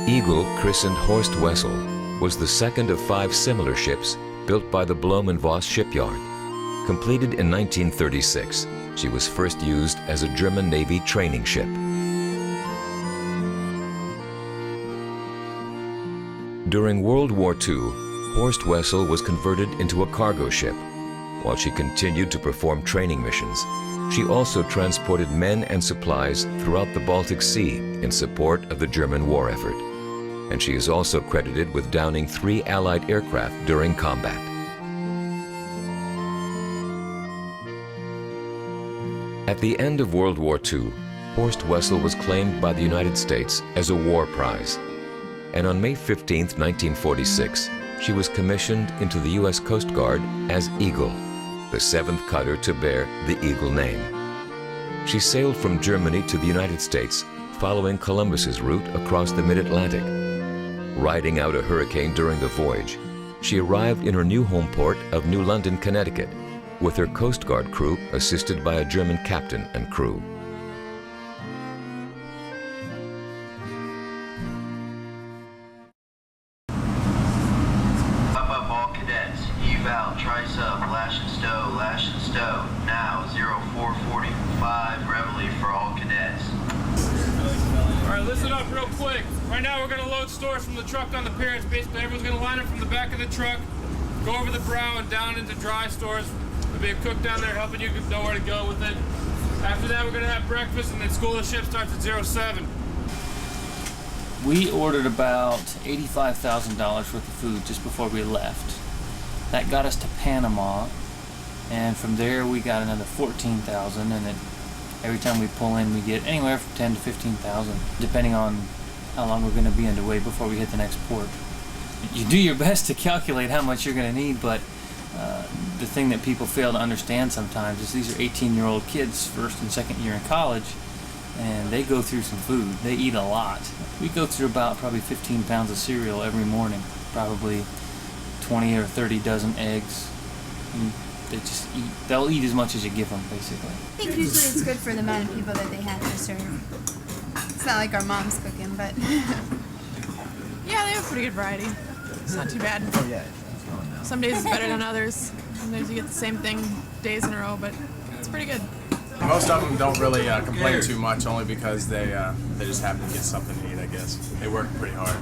Eagle, christened Horst Wessel, was the second of 5 similar ships built by the Blohm & Voss shipyard. Completed in 1936, she was first used as a German Navy training ship. During World War II, Horst Wessel was converted into a cargo ship. While she continued to perform training missions, she also transported men and supplies throughout the Baltic Sea in support of the German war effort. And she is also credited with downing 3 Allied aircraft during combat. At the end of World War II, Horst Wessel was claimed by the United States as a war prize. And on May 15, 1946, she was commissioned into the U.S. Coast Guard as Eagle, the 7th cutter to bear the Eagle name. She sailed from Germany to the United States, following Columbus's route across the mid-Atlantic. Riding out a hurricane during the voyage, she arrived in her new home port of New London, Connecticut, with her Coast Guard crew assisted by a German captain and crew. Up all cadets, eval, trisub, lash and stow, now 0445, reveille for all cadets. All right, listen up real quick. Right now we're gonna load stores from the truck on the pier. Basically everyone's gonna line up from the back of the truck, go over the brow and down into dry stores. There'll be a cook down there helping you know where to go with it. After that, we're gonna have breakfast, and then school of the ship starts at 07. We ordered about $85,000 worth of food just before we left. That got us to Panama, and from there we got another $14,000, and then every time we pull in we get anywhere from $10,000 to $15,000, depending on how long we're gonna be underway before we hit the next port. You do your best to calculate how much you're gonna need, but the thing that people fail to understand sometimes is these are 18-year-old kids, first and second year in college, and they go through some food. They eat a lot. We go through about probably 15 pounds of cereal every morning, probably 20 or 30 dozen eggs. And they just eat. They'll eat as much as you give them, basically. I think usually it's good for the amount of people that they have to serve. It's not like our mom's cooking, but... Yeah, they have a pretty good variety. It's not too bad. Oh, yeah. Some days it's better than others. Sometimes you get the same thing days in a row, but it's pretty good. Most of them don't really complain too much, only because they just happen to get something to eat, I guess. They work pretty hard.